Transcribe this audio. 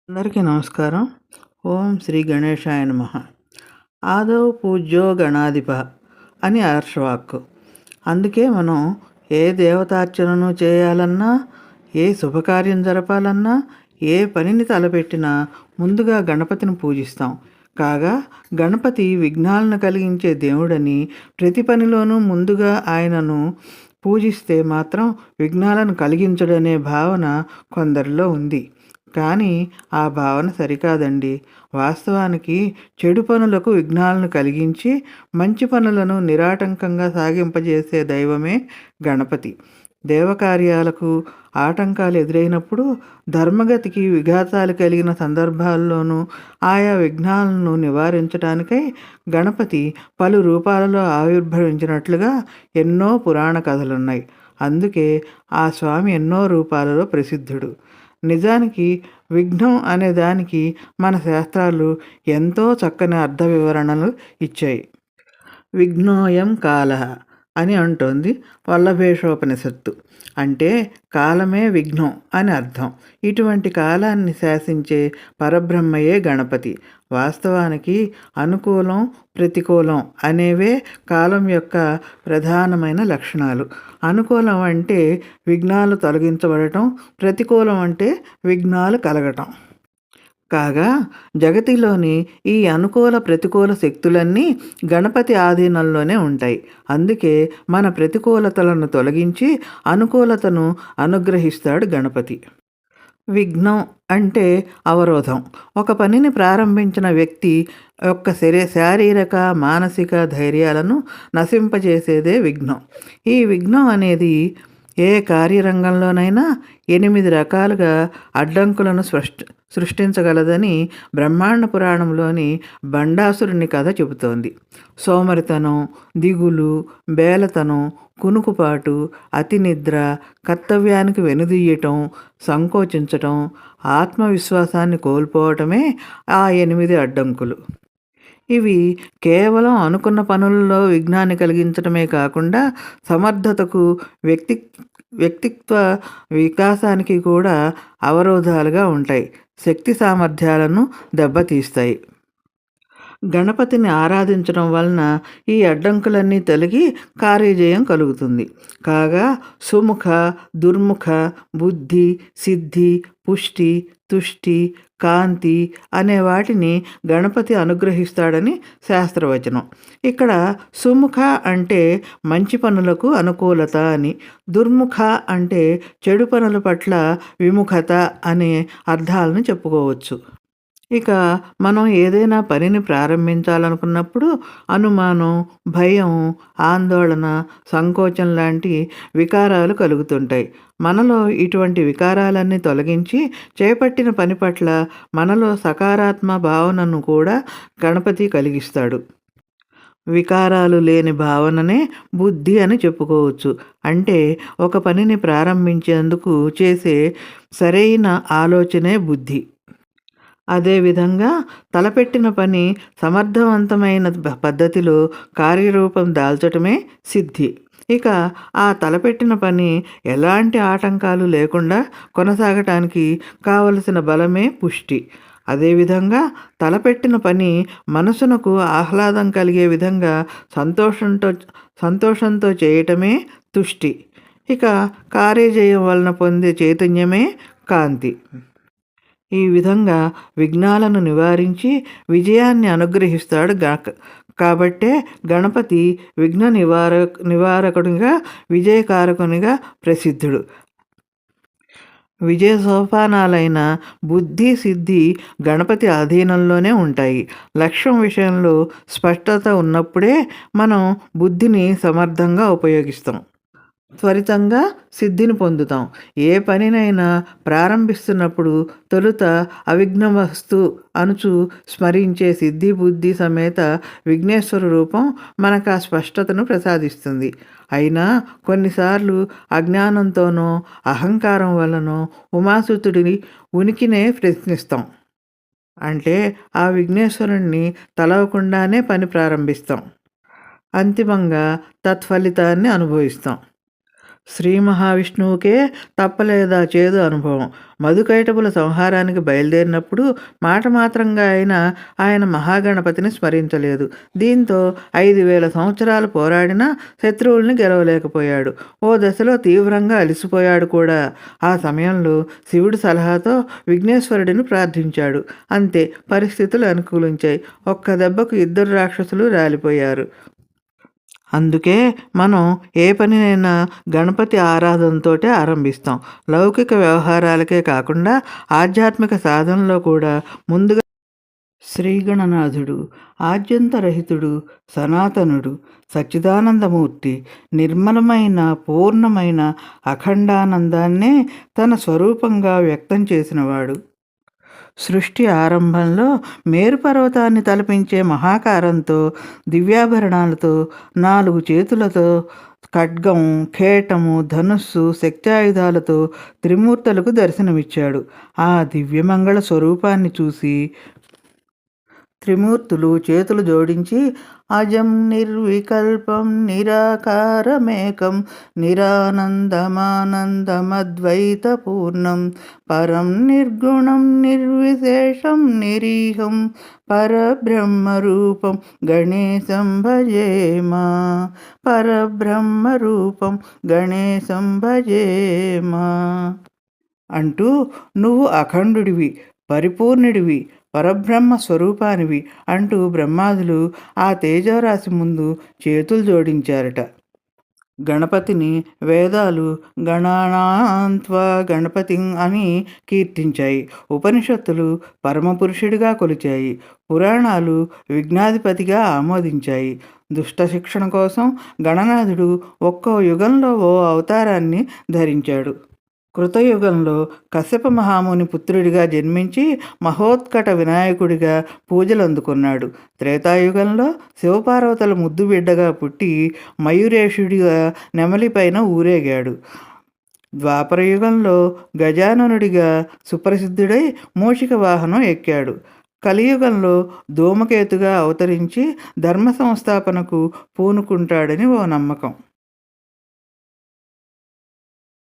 అందరికీ నమస్కారం. ఓం శ్రీ గణేశాయ నమః. ఆదౌ పూజ్యో గణాధిప అని ఆర్షవాక్కు. అందుకే మనం ఏ దేవతార్చనను చేయాలన్నా, ఏ శుభకార్యం జరపాలన్నా, ఏ పనిని తలపెట్టినా ముందుగా గణపతిని పూజిస్తాం. కాగా గణపతి విఘ్నాలను కలిగించే దేవుడని, ప్రతి పనిలోనూ ముందుగా ఆయనను పూజిస్తే మాత్రం విఘ్నాలను కలిగించడనే భావన కొందరిలో ఉంది. కానీ ఆ భావన సరికాదండి. వాస్తవానికి చెడు పనులకు విఘ్నాలను కలిగించి మంచి పనులను నిరాటంకంగా సాగింపజేసే దైవమే గణపతి. దేవకార్యాలకు ఆటంకాలు ఎదురైనప్పుడు, ధర్మగతికి విఘాతాలు కలిగిన సందర్భాల్లోనూ ఆయా విఘ్నాలను నివారించడానికై గణపతి పలు రూపాలలో ఆవిర్భవించినట్లుగా ఎన్నో పురాణ కథలున్నాయి. అందుకే ఆ స్వామి ఎన్నో రూపాలలో ప్రసిద్ధుడు. నిజానికి విఘ్నం అనే దానికి మన శాస్త్రాలు ఎంతో చక్కని అర్థ వివరణలు ఇచ్చాయి. విఘ్నోయం కాలః అని అంటోంది వల్లభేషోపనిషత్తు. అంటే కాలమే విఘ్నం అని అర్థం. ఇటువంటి కాలాన్ని శాసించే పరబ్రహ్మయే గణపతి. వాస్తవానికి అనుకూలం, ప్రతికూలం అనేవే కాలం యొక్క ప్రధానమైన లక్షణాలు. అనుకూలం అంటే విఘ్నాలు తొలగించబడటం, ప్రతికూలం అంటే విఘ్నాలు కలగటం. కాగా జగతిలోని ఈ అనుకూల ప్రతికూల శక్తులన్నీ గణపతి ఆధీనంలోనే ఉంటాయి. అందుకే మన ప్రతికూలతలను తొలగించి అనుకూలతను అనుగ్రహిస్తాడు గణపతి. విఘ్నం అంటే అవరోధం. ఒక పనిని ప్రారంభించిన వ్యక్తి యొక్క శారీరక, మానసిక ధైర్యాలను నశింపజేసేదే విఘ్నం. ఈ విఘ్నం అనేది ఏ కార్యరంగంలోనైనా 8 రకాలుగా అడ్డంకులను సృష్టించగలదని బ్రహ్మాండ పురాణంలోని బండాసురుని కథ చెబుతోంది. సోమరితనం, దిగులు, బేలతనం, కునుకుపాటు, అతినిద్ర, కర్తవ్యానికి వెనుదీయటం, సంకోచించటం, ఆత్మవిశ్వాసాన్ని కోల్పోవటమే ఆ 8 అడ్డంకులు. ఇవి కేవలం అనుకున్న పనుల్లో విఘ్నాన్ని కలిగించడమే కాకుండా సమర్థతకు, వ్యక్తిత్వ వికాసానికి కూడా అవరోధాలుగా ఉంటాయి. శక్తి సామర్థ్యాలను దెబ్బతీస్తాయి. గణపతిని ఆరాధించడం వలన ఈ అడ్డంకులన్నీ తొలగి కార్యజయం కలుగుతుంది. కాగా సుముఖ, దుర్ముఖ, బుద్ధి, సిద్ధి, పుష్టి, తుష్టి, కాంతి అనే వాటిని గణపతి అనుగ్రహిస్తాడని శాస్త్రవచనం. ఇక్కడ సుముఖ అంటే మంచి పనులకు అనుకూలత అని, దుర్ముఖ అంటే చెడు పనుల పట్ల విముఖత అనే అర్థాలను చెప్పుకోవచ్చు. ఇక మనం ఏదైనా పనిని ప్రారంభించాలనుకున్నప్పుడు అనుమానం, భయం, ఆందోళన, సంకోచం లాంటి వికారాలు కలుగుతుంటాయి. మనలో ఇటువంటి వికారాలన్నీ తొలగించి చేపట్టిన పని పట్ల మనలో సకారాత్మక భావనను కూడా గణపతి కలిగిస్తాడు. వికారాలు లేని భావననే బుద్ధి అని చెప్పుకోవచ్చు. అంటే ఒక పనిని ప్రారంభించేందుకు చేసే సరైన ఆలోచనే బుద్ధి. అదేవిధంగా తలపెట్టిన పని సమర్థవంతమైన పద్ధతిలో కార్యరూపం దాల్చటమే సిద్ధి. ఇక ఆ తలపెట్టిన పని ఎలాంటి ఆటంకాలు లేకుండా కొనసాగటానికి కావలసిన బలమే పుష్టి. అదేవిధంగా తలపెట్టిన పని మనసునకు ఆహ్లాదం కలిగే విధంగా సంతోషంతో చేయటమే తుష్టి. ఇక కార్యజయం వలన పొందే చైతన్యమే కాంతి. ఈ విధంగా విఘ్నాలను నివారించి విజయాన్ని అనుగ్రహిస్తాడు. కాబట్టే గణపతి విఘ్న నివారకునిగా, విజయకారకునిగా ప్రసిద్ధుడు. విజయ సోపానాలైన బుద్ధి, సిద్ధి గణపతి అధీనంలోనే ఉంటాయి. లక్ష్యం విషయంలో స్పష్టత ఉన్నప్పుడే మనం బుద్ధిని సమర్థంగా ఉపయోగిస్తాం. త్వరితంగా సిద్ధిని పొందుతాం. ఏ పనినైనా ప్రారంభిస్తున్నప్పుడు తొలుత అవిఘ్నమస్తు అనుచు స్మరించే సిద్ధి బుద్ధి సమేత విఘ్నేశ్వర రూపం మనకు ఆ స్పష్టతను ప్రసాదిస్తుంది. అయినా కొన్నిసార్లు అజ్ఞానంతోనో, అహంకారం వలనో ఉమాసుతుడి ఉనికినే ప్రశ్నిస్తాం. అంటే ఆ విఘ్నేశ్వరుణ్ణి తలవకుండానే పని ప్రారంభిస్తాం. అంతిమంగా తత్ఫలితాన్ని అనుభవిస్తాం. శ్రీ మహావిష్ణువుకే తప్పలేదా చేదు అనుభవం. మధుకైటపుల సంహారానికి బయలుదేరినప్పుడు మాట మాత్రంగా అయినా ఆయన మహాగణపతిని స్మరించలేదు. దీంతో 5,000 సంవత్సరాలు పోరాడినా శత్రువుల్ని గెలవలేకపోయాడు. ఓ దశలో తీవ్రంగా అలిసిపోయాడు కూడా. ఆ సమయంలో శివుడి సలహాతో విఘ్నేశ్వరుడిని ప్రార్థించాడు. అంతే, పరిస్థితులు అనుకూలించాయి. ఒక్క దెబ్బకు 2 రాక్షసులు రాలిపోయారు. అందుకే మనం ఏ పనినైనా గణపతి ఆరాధనతోటే ఆరంభిస్తాం. లౌకిక వ్యవహారాలకే కాకుండా ఆధ్యాత్మిక సాధనలో కూడా ముందుగా శ్రీగణనాథుడు ఆద్యంతరహితుడు, సనాతనుడు, సచ్చిదానందమూర్తి, నిర్మలమైన పూర్ణమైన అఖండానందాన్నే తన స్వరూపంగా వ్యక్తం చేసినవాడు. సృష్టి ఆరంభంలో మేరు పర్వతాన్ని తలపించే మహాకారంతో, దివ్యాభరణాలతో, 4 చేతులతో, ఖడ్గం, ఖేటము, ధనుస్సు, శక్త్యాయుధాలతో త్రిమూర్తులకు దర్శనమిచ్చాడు. ఆ దివ్యమంగళ స్వరూపాన్ని చూసి త్రిమూర్తులు చేతులు జోడించి అజం నిర్వికల్పం నిరాకారమేకం నిరానందమానందమద్వైతపూర్ణం పరం నిర్గుణం నిర్విశేషం నిరీహం పరబ్రహ్మరూపం గణేశం భజేమా పరబ్రహ్మరూపం గణేశం భజేమా అంటూ, నువ్వు అఖండుడివి, పరిపూర్ణుడివి, పరబ్రహ్మ స్వరూపానివి అంటూ బ్రహ్మాదులు ఆ తేజోరాశి ముందు చేతులు జోడించారట. గణపతిని వేదాలు గణానాన్త్వా గణపతిం అని కీర్తించాయి. ఉపనిషత్తులు పరమపురుషుడిగా కొలిచాయి. పురాణాలు విఘ్నాధిపతిగా ఆమోదించాయి. దుష్ట శిక్షణ కోసం గణనాథుడు ఒక్కో యుగంలో ఓ అవతారాన్ని ధరించాడు. కృతయుగంలో కశ్యప మహాముని పుత్రుడిగా జన్మించి మహోత్కట వినాయకుడిగా పూజలు అందుకున్నాడు. త్రేతాయుగంలో శివపార్వతుల ముద్దు బిడ్డగా పుట్టి మయూరేషుడిగా నెమలిపైన ఊరేగాడు. ద్వాపరయుగంలో గజాననుడిగా సుప్రసిద్ధుడై మూషిక వాహనం ఎక్కాడు. కలియుగంలో ధూమకేతుగా అవతరించి ధర్మ సంస్థాపనకు పూనుకుంటాడని ఓ నమ్మకం.